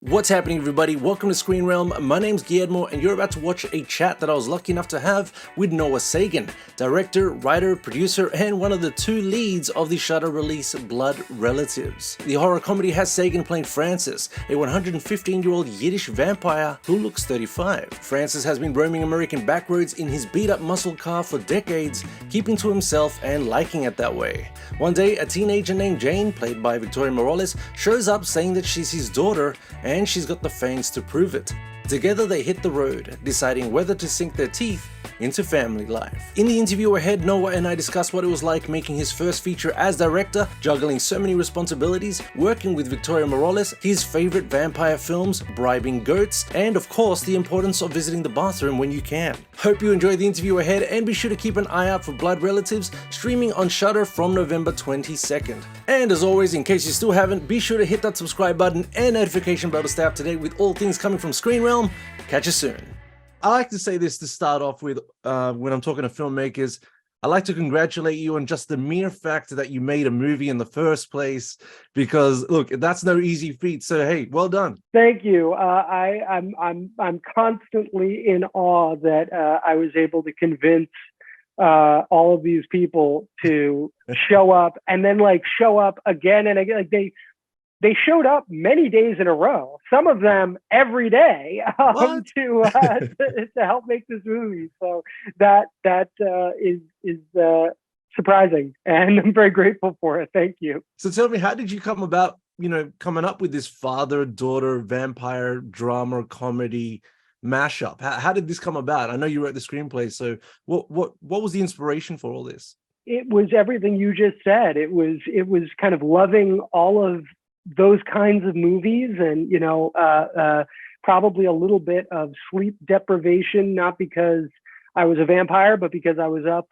What's happening, everybody? Welcome to Screen Realm. My name's Guillermo, and you're about to watch a chat that I was lucky enough to have with Noah Segan, director, writer, producer, and one of the two leads of the Shudder release Blood Relatives. The horror comedy has Segan playing Francis, a 115-year-old Yiddish vampire who looks 35. Francis has been roaming American backroads in his beat-up muscle car for decades, keeping to himself and liking it that way. One day, a teenager named Jane, played by Victoria Morales, shows up saying that she's his daughter, and she's got the fangs to prove it. Together they hit the road, deciding whether to sink their teeth into family life. In the interview ahead, Noah and I discuss what it was like making his first feature as director, juggling so many responsibilities, working with Victoria Morales, his favorite vampire films, bribing goats, and of course the importance of visiting the bathroom when you can. Hope you enjoy the interview ahead, and be sure to keep an eye out for Blood Relatives, streaming on Shudder from November 22nd. And as always, in case you still haven't, be sure to hit that subscribe button and notification bell to stay up to date with all things coming from Screen Realm. Catch you soon. I like to say this to start off with when I'm talking to filmmakers. I like to congratulate you on just the mere fact that you made a movie in the first place, because look, that's no easy feat. So hey, well done. Thank you. I'm constantly in awe that I was able to convince all of these people to show up, and then show up again and again. They showed up many days in a row, some of them every day, to help make this movie. So that is surprising, and I'm very grateful for it. Thank you. So tell me, how did you come about, coming up with this father-daughter vampire drama comedy mashup? How did this come about? I know you wrote the screenplay, so what was the inspiration for all this? It was everything you just said. It was kind of loving all of those kinds of movies, and probably a little bit of sleep deprivation, not because I was a vampire, but because I was up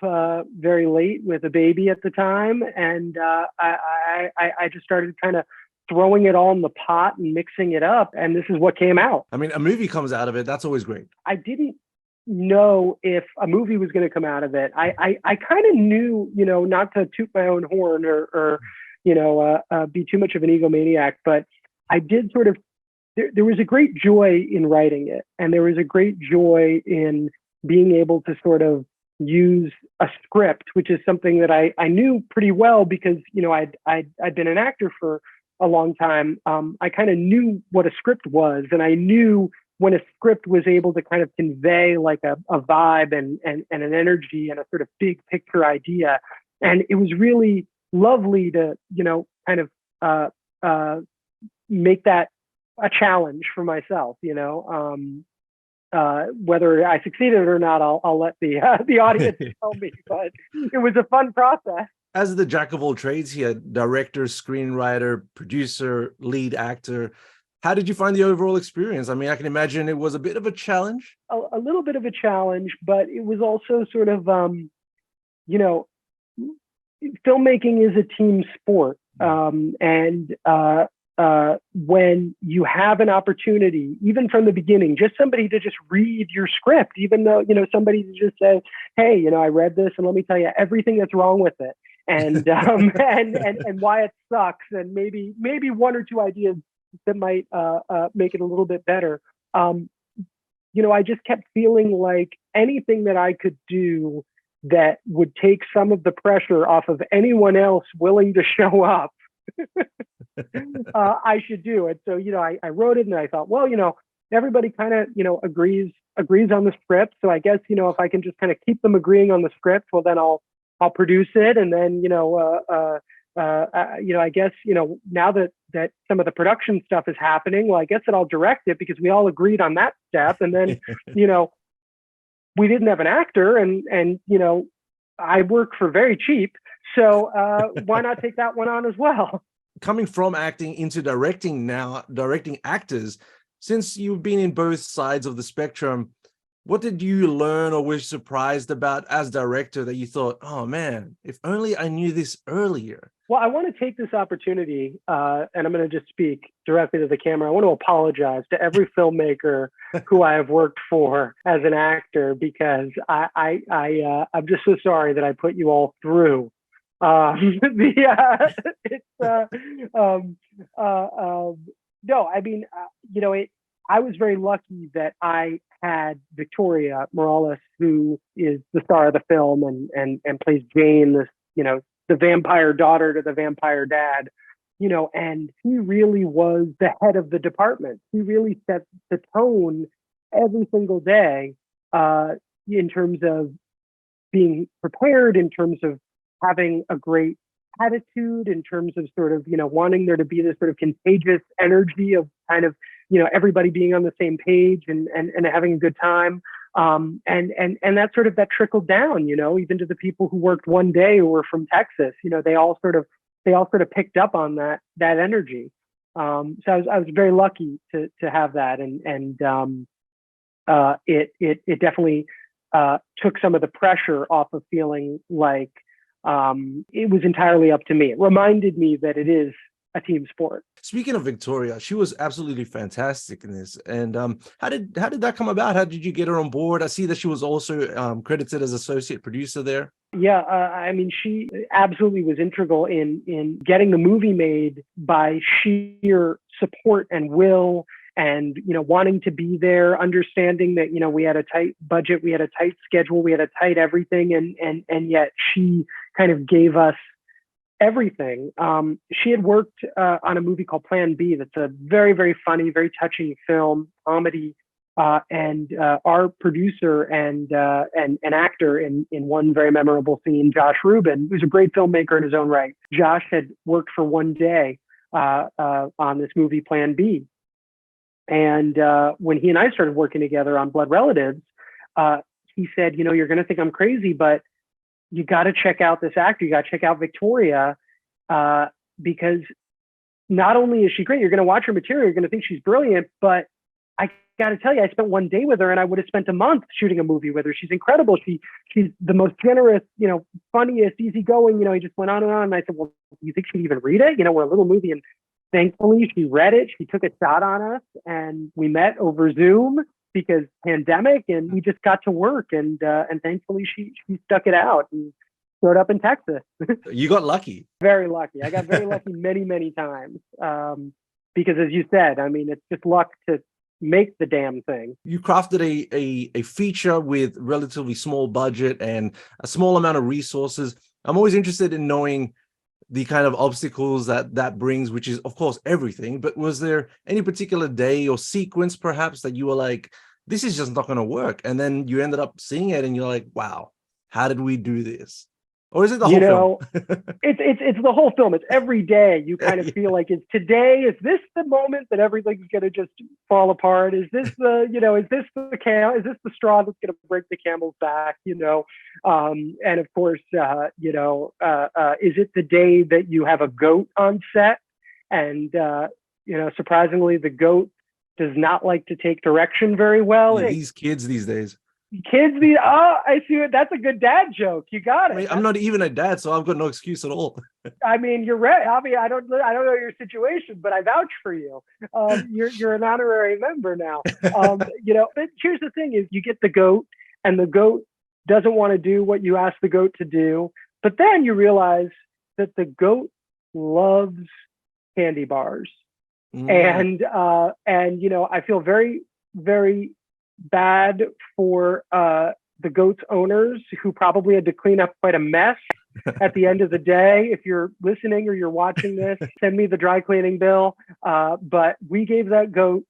very late with a baby at the time, and I just started kind of throwing it all in the pot and mixing it up, and this is what came out. I mean, a movie comes out of it. That's always great. I didn't know if a movie was going to come out of it. I kind of knew, not to toot my own horn or be too much of an egomaniac, but I did sort of, there was a great joy in writing it. And there was a great joy in being able to sort of use a script, which is something that I knew pretty well because, I'd been an actor for a long time. I kind of knew what a script was, and I knew when a script was able to kind of convey like a vibe and an energy and a sort of big picture idea. And it was really lovely to, kind of make that a challenge for myself, whether I succeeded or not, I'll let the audience tell me, but it was a fun process. As the jack of all trades here, director, screenwriter, producer, lead actor, how did you find the overall experience? I mean, I can imagine it was a bit of a challenge. A little bit of a challenge, but it was also sort of, filmmaking is a team sport. And when you have an opportunity, even from the beginning, just somebody to just read your script, even though, somebody to just say, hey, I read this and let me tell you everything that's wrong with it. And, and why it sucks. And maybe one or two ideas that might make it a little bit better. I just kept feeling like anything that I could do that would take some of the pressure off of anyone else willing to show up, I should do it. So, I wrote it and I thought, well, everybody kind of, agrees on the script. So I guess, if I can just kind of keep them agreeing on the script, well, then I'll produce it. And then, I guess, now that some of the production stuff is happening, well, I guess that I'll direct it because we all agreed on that step. And then, we didn't have an actor, and I work for very cheap. So why not take that one on as well? Coming from acting into directing now, directing actors, since you've been in both sides of the spectrum, what did you learn or were surprised about as director that you thought, oh man, if only I knew this earlier? Well, I want to take this opportunity, and I'm going to just speak directly to the camera. I want to apologize to every filmmaker who I have worked for as an actor, because I'm just so sorry that I put you all through No, I mean, I was very lucky that I had Victoria Morales, who is the star of the film and plays Jane, this, the vampire daughter to the vampire dad, and he really was the head of the department. He really set the tone every single day, in terms of being prepared, in terms of having a great attitude, in terms of sort of, wanting there to be this sort of contagious energy of kind of, everybody being on the same page and having a good time. And that trickled down, even to the people who worked one day who were from Texas. They all sort of picked up on that energy. So I was very lucky to have that, and it definitely took some of the pressure off of feeling like it was entirely up to me. It reminded me that it is a team sport. Speaking of Victoria, she was absolutely fantastic in this. And how did that come about? How did you get her on board? I see that she was also credited as associate producer there. Yeah, I mean, she absolutely was integral in getting the movie made by sheer support and will, and wanting to be there, understanding that we had a tight budget, we had a tight schedule, we had a tight everything, and yet she kind of gave us everything. She had worked on a movie called Plan B. That's a very, very funny, very touching film, comedy. And our producer and an actor in one very memorable scene, Josh Rubin, who's a great filmmaker in his own right. Josh had worked for one day on this movie Plan B. And when he and I started working together on Blood Relatives, he said, you're going to think I'm crazy, but you got to check out this actor. You got to check out Victoria, because not only is she great, you're going to watch her material, you're going to think she's brilliant, but I got to tell you, I spent one day with her and I would have spent a month shooting a movie with her. She's incredible. She's the most generous, funniest, easygoing, he just went on and on. And I said, well, do you think she'd even read it? We're a little movie. And thankfully she read it. She took a shot on us and we met over Zoom because pandemic, and we just got to work, and thankfully she stuck it out and showed up in Texas. You got lucky. Very lucky. I got very lucky many, many times. Because as you said, I mean, it's just luck to make the damn thing. You crafted a feature with relatively small budget and a small amount of resources. I'm always interested in knowing the kind of obstacles that brings, which is of course everything. But was there any particular day or sequence perhaps that you were like, this is just not going to work, and then you ended up seeing it and you're like, wow, how did we do this? Or is it the whole film? It's the whole film. It's every day you kind of feel like, it's today. Is this the moment that everything's going to just fall apart? Is this is this the straw that's going to break the camel's back? And of course, is it the day that you have a goat on set? And, surprisingly, the goat does not like to take direction very well. Yeah, these kids these days. I see it. That's a good dad joke. You got it. I mean, I'm not even a dad, so I've got no excuse at all. I mean, you're right. I mean, I don't know your situation, but I vouch for you. You're an honorary member now. But here's the thing: is you get the goat, and the goat doesn't want to do what you ask the goat to do. But then you realize that the goat loves candy bars, and I feel very, very bad for the goat's owners, who probably had to clean up quite a mess at the end of the day. If you're listening or you're watching this, send me the dry cleaning bill. But we gave that goat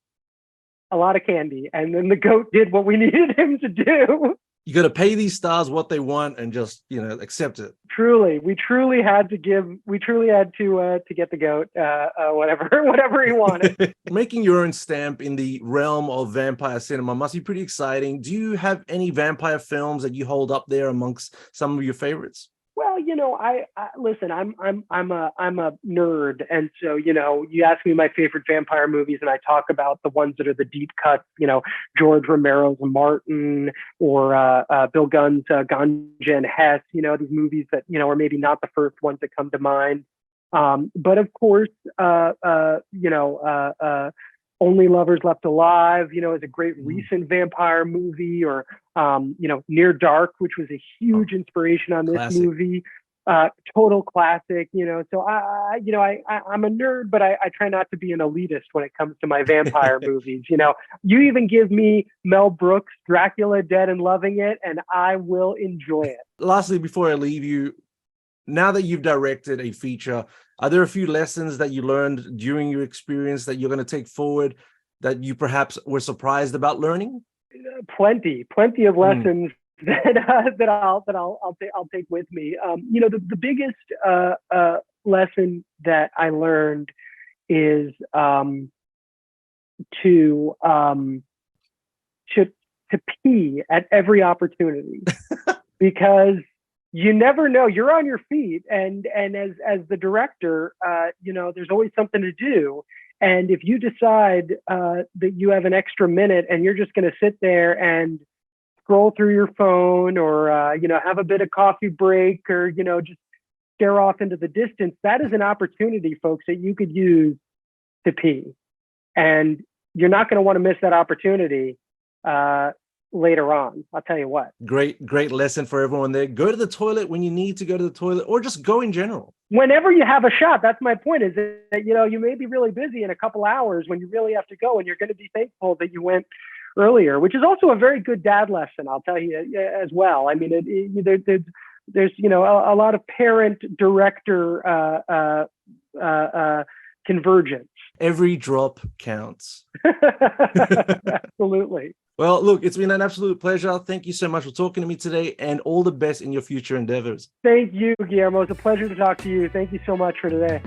a lot of candy, and then the goat did what we needed him to do. You got to pay these stars what they want and just, accept it. Truly, we truly had to get the goat whatever he wanted. Making your own stamp in the realm of vampire cinema must be pretty exciting. Do you have any vampire films that you hold up there amongst some of your favorites? Well, I listen. I'm a nerd, and so you ask me my favorite vampire movies, and I talk about the ones that are the deep cuts. George Romero's Martin, or Bill Gunn's Ganja and Hess. These movies that are maybe not the first ones that come to mind. But of course, Only Lovers Left Alive, is a great recent vampire movie, or, Near Dark, which was a huge inspiration on this Classic. movie. total classic, so I'm a nerd, but I try not to be an elitist when it comes to my vampire movies. You even give me Mel Brooks, Dracula Dead and Loving It, and I will enjoy it. Lastly, before I leave you, now that you've directed a feature, are there a few lessons that you learned during your experience that you're going to take forward that you perhaps were surprised about learning? Plenty of lessons that I'll take with me. The biggest lesson that I learned is to pee at every opportunity, because you never know. You're on your feet, and as the director, there's always something to do. And if you decide that you have an extra minute and you're just going to sit there and scroll through your phone, or have a bit of coffee break, or just stare off into the distance, that is an opportunity, folks, that you could use to pee, and you're not going to want to miss that opportunity later on. I'll tell you what. Great lesson for everyone there. Go to the toilet when you need to go to the toilet, or just go in general. Whenever you have a shot, that's my point, is that, you may be really busy in a couple hours when you really have to go, and you're going to be thankful that you went earlier, which is also a very good dad lesson, I'll tell you, as well. I mean, there's a lot of parent-director convergence. Every drop counts. Absolutely. Well, look, it's been an absolute pleasure. Thank you so much for talking to me today, and all the best in your future endeavors. Thank you, Guillermo. It's a pleasure to talk to you. Thank you so much for today.